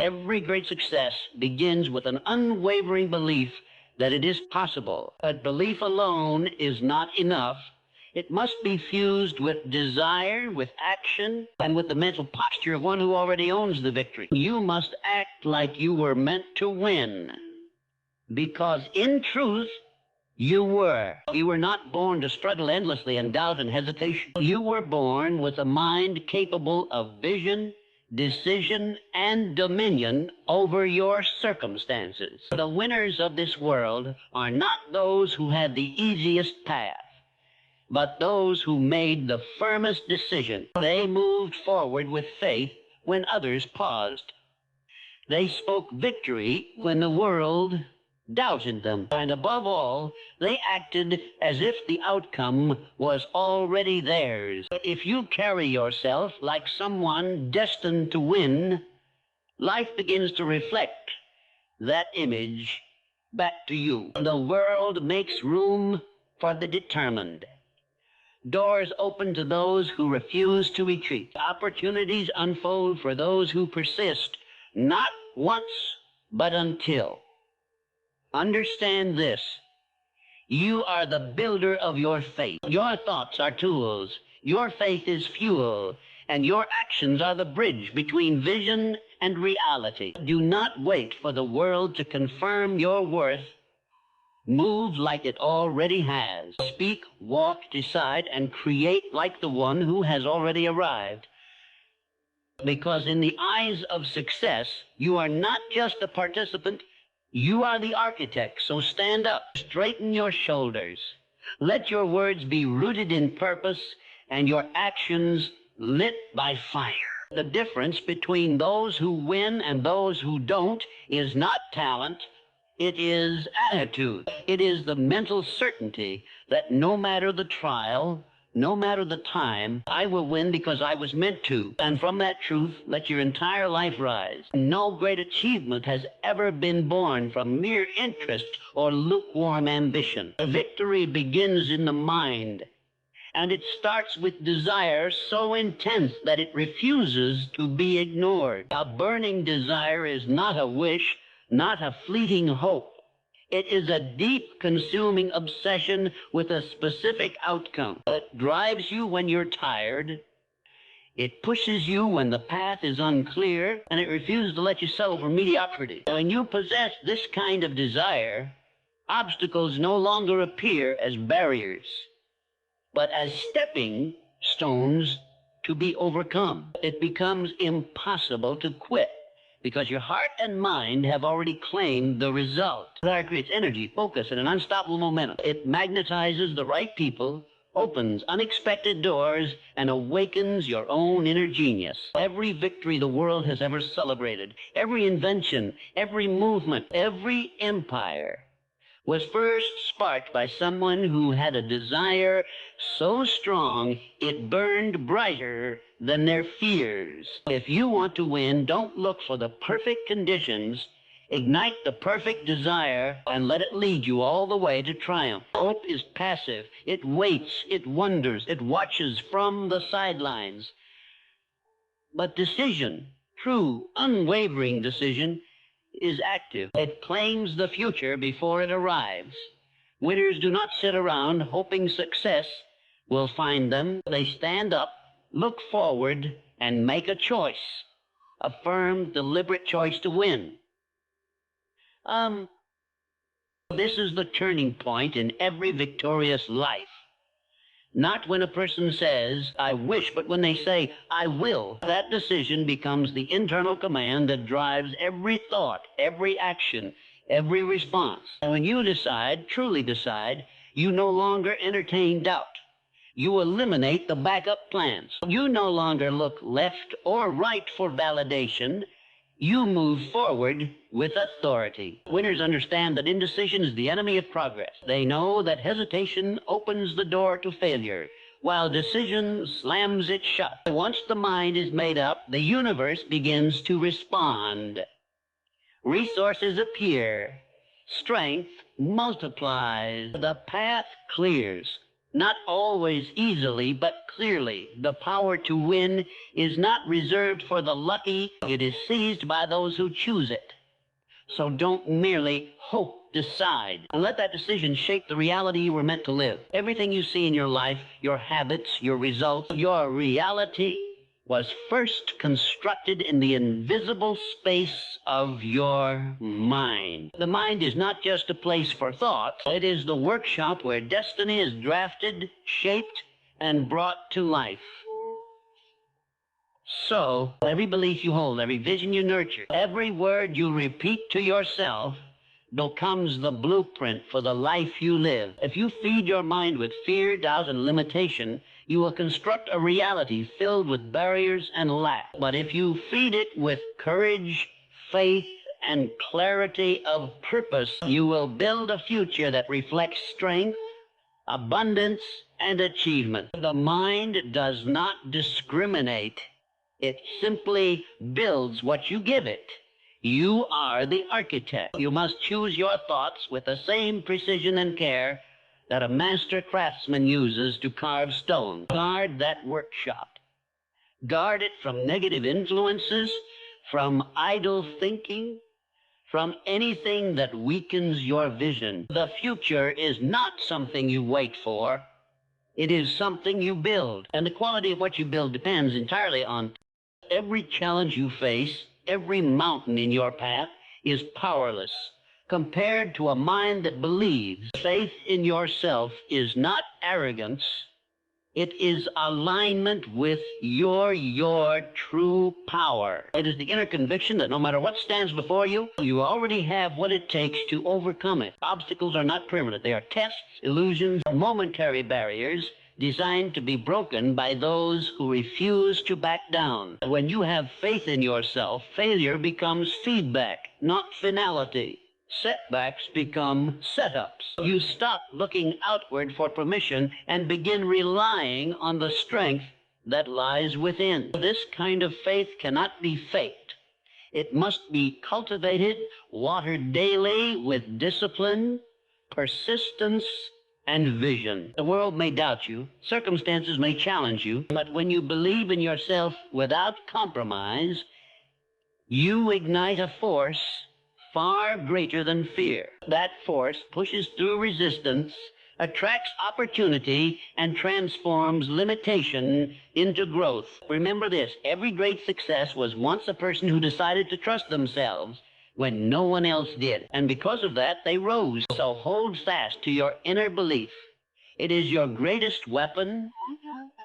Every great success begins with an unwavering belief that it is possible. But belief alone is not enough. It must be fused with desire, with action, and with the mental posture of one who already owns the victory. You must act like you were meant to win, because in truth, you were. You were not born to struggle endlessly in doubt and hesitation. You were born with a mind capable of vision, decision, and dominion over your circumstances. The winners of this world are not those who had the easiest path, but those who made the firmest decision. They moved forward with faith when others paused. They spoke victory when the world doubted them. And above all, they acted as if the outcome was already theirs. If you carry yourself like someone destined to win, life begins to reflect that image back to you. The world makes room for the determined. Doors open to those who refuse to retreat. Opportunities unfold for those who persist, not once, but until. Understand this. You are the builder of your faith. Your thoughts are tools. Your faith is fuel. And your actions are the bridge between vision and reality. Do not wait for the world to confirm your worth. Move like it already has. Speak, walk, decide, and create like the one who has already arrived. Because in the eyes of success, you are not just a participant, you are the architect. So stand up, straighten your shoulders. Let your words be rooted in purpose and your actions lit by fire. The difference between those who win and those who don't is not talent. It is attitude. It is the mental certainty that no matter the trial, no matter the time, I will win because I was meant to. And from that truth, let your entire life rise. No great achievement has ever been born from mere interest or lukewarm ambition. Victory begins in the mind, and it starts with desire so intense that it refuses to be ignored. A burning desire is not a wish, not a fleeting hope. It is a deep, consuming obsession with a specific outcome. It drives you when you're tired. It pushes you when the path is unclear, and it refuses to let you settle for mediocrity. When you possess this kind of desire, obstacles no longer appear as barriers, but as stepping stones to be overcome. It becomes impossible to quit, because your heart and mind have already claimed the result. Desire creates energy, focus, and an unstoppable momentum. It magnetizes the right people, opens unexpected doors, and awakens your own inner genius. Every victory the world has ever celebrated, every invention, every movement, every empire was first sparked by someone who had a desire so strong it burned brighter than their fears. If you want to win, don't look for the perfect conditions. Ignite the perfect desire and let it lead you all the way to triumph. Hope is passive. It waits, it wonders, it watches from the sidelines. But decision, true, unwavering decision, is active. It claims the future before it arrives. Winners do not sit around hoping success will find them. They stand up, look forward, and make a choice. A firm, deliberate choice to win. This is the turning point in every victorious life. Not when a person says, I wish, but when they say, I will. That decision becomes the internal command that drives every thought, every action, every response. And when you decide, truly decide, you no longer entertain doubt. You eliminate the backup plans. You no longer look left or right for validation. You move forward with authority. Winners understand that indecision is the enemy of progress. They know that hesitation opens the door to failure, while decision slams it shut. Once the mind is made up, the universe begins to respond. Resources appear. Strength multiplies. The path clears. Not always easily, but clearly. The power to win is not reserved for the lucky. It is seized by those who choose it. So don't merely hope, decide. And let that decision shape the reality you were meant to live. Everything you see in your life, your habits, your results, your reality was first constructed in the invisible space of your mind. The mind is not just a place for thought. It is the workshop where destiny is drafted, shaped, and brought to life. So, every belief you hold, every vision you nurture, every word you repeat to yourself becomes the blueprint for the life you live. If you feed your mind with fear, doubt, and limitation, you will construct a reality filled with barriers and lack. But if you feed it with courage, faith, and clarity of purpose, you will build a future that reflects strength, abundance, and achievement. The mind does not discriminate. It simply builds what you give it. You are the architect. You must choose your thoughts with the same precision and care that a master craftsman uses to carve stone. Guard that workshop. Guard it from negative influences, from idle thinking, from anything that weakens your vision. The future is not something you wait for. It is something you build. And the quality of what you build depends entirely on every challenge you face, every mountain in your path is powerless compared to a mind that believes. Faith in yourself is not arrogance. It is alignment with your true power. It is the inner conviction that no matter what stands before you, you already have what it takes to overcome it. Obstacles are not permanent. They are tests, illusions, momentary barriers designed to be broken by those who refuse to back down. When you have faith in yourself, failure becomes feedback, not finality. Setbacks become setups. You stop looking outward for permission and begin relying on the strength that lies within. This kind of faith cannot be faked. It must be cultivated, watered daily with discipline, persistence, and vision. The world may doubt you, circumstances may challenge you, but when you believe in yourself without compromise, you ignite a force far greater than fear. That force pushes through resistance, attracts opportunity, and transforms limitation into growth. Remember this, every great success was once a person who decided to trust themselves when no one else did. And because of that, they rose. So hold fast to your inner belief. It is your greatest weapon,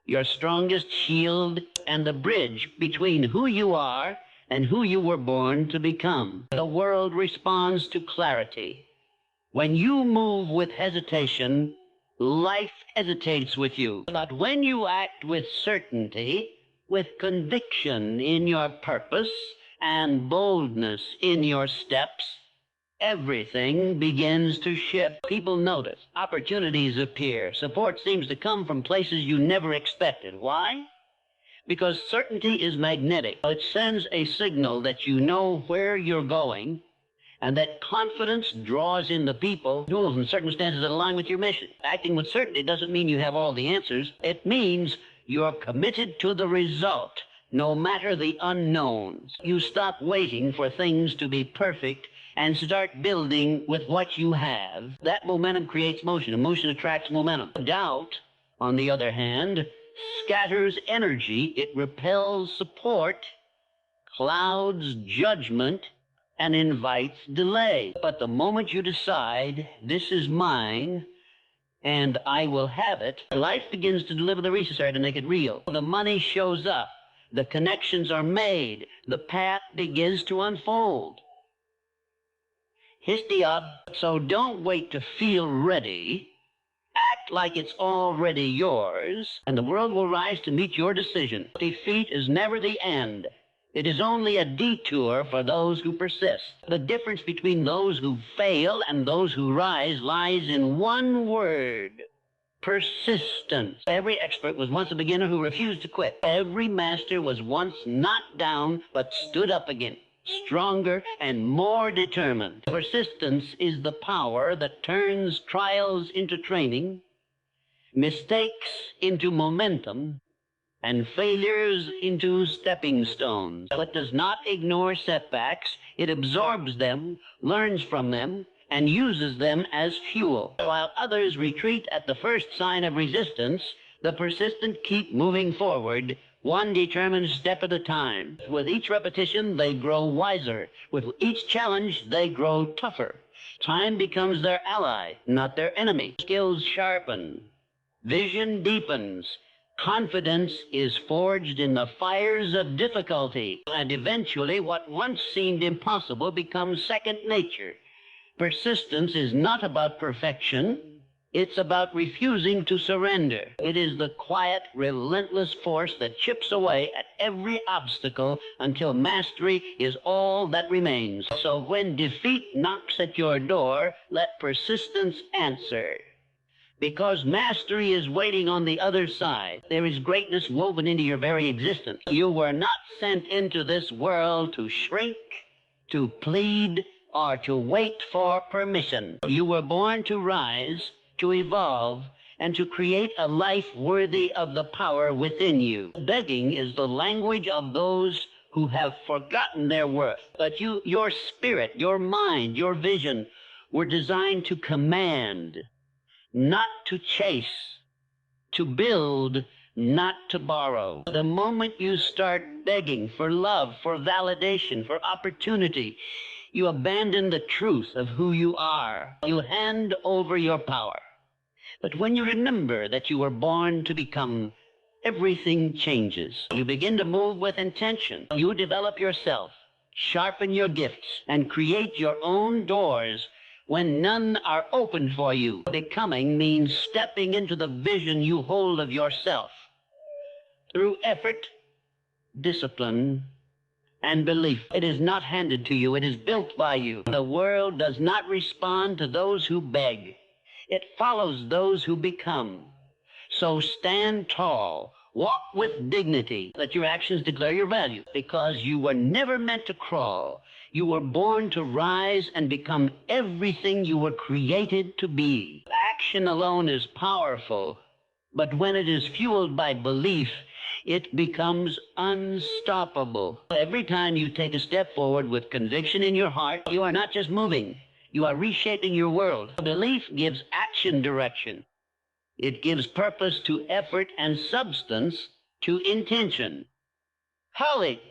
your strongest shield, and the bridge between who you are and who you were born to become. The world responds to clarity. When you move with hesitation, life hesitates with you. But when you act with certainty, with conviction in your purpose, and boldness in your steps, everything begins to shift. People notice. Opportunities appear. Support seems to come from places you never expected. Why? Because certainty is magnetic. It sends a signal that you know where you're going, and that confidence draws in the people, tools, and circumstances that align with your mission. Acting with certainty doesn't mean you have all the answers. It means you're committed to the result, no matter the unknowns. You stop waiting for things to be perfect and start building with what you have. That momentum creates motion, and motion attracts momentum. Doubt, on the other hand, scatters energy. It repels support, clouds judgment, and invites delay. But the moment you decide, this is mine, and I will have it, life begins to deliver the resources to make it real. The money shows up. The connections are made. The path begins to unfold. History up. So don't wait to feel ready. Act like it's already yours, and the world will rise to meet your decision. Defeat is never the end. It is only a detour for those who persist. The difference between those who fail and those who rise lies in one word: persistence. Every expert was once a beginner who refused to quit. Every master was once knocked down but stood up again, stronger and more determined. Persistence is the power that turns trials into training, mistakes into momentum, and failures into stepping stones. It does not ignore setbacks. It absorbs them, learns from them, and uses them as fuel. While others retreat at the first sign of resistance, the persistent keep moving forward, one determined step at a time. With each repetition, they grow wiser. With each challenge, they grow tougher. Time becomes their ally, not their enemy. Skills sharpen. Vision deepens. Confidence is forged in the fires of difficulty, and eventually what once seemed impossible becomes second nature. Persistence is not about perfection. It's about refusing to surrender. It is the quiet, relentless force that chips away at every obstacle until mastery is all that remains. So when defeat knocks at your door, let persistence answer. Because mastery is waiting on the other side. There is greatness woven into your very existence. You were not sent into this world to shrink, to plead, or to wait for permission. You were born to rise, to evolve, and to create a life worthy of the power within you. Begging is the language of those who have forgotten their worth. But your spirit, your mind, your vision were designed to command, not to chase, to build, not to borrow. The moment you start begging for love, for validation, for opportunity, you abandon the truth of who you are. You hand over your power. But when you remember that you were born to become, everything changes. You begin to move with intention. You develop yourself, sharpen your gifts, and create your own doors when none are open for you. Becoming means stepping into the vision you hold of yourself. Through effort, discipline, and belief. It is not handed to you. It is built by you. The world does not respond to those who beg. It follows those who become. So stand tall. Walk with dignity. Let your actions declare your value. Because you were never meant to crawl. You were born to rise and become everything you were created to be. Action alone is powerful, but when it is fueled by belief, it becomes unstoppable. Every time you take a step forward with conviction in your heart, you are not just moving, you are reshaping your world. Belief gives action direction. It gives purpose to effort and substance to intention. Holly,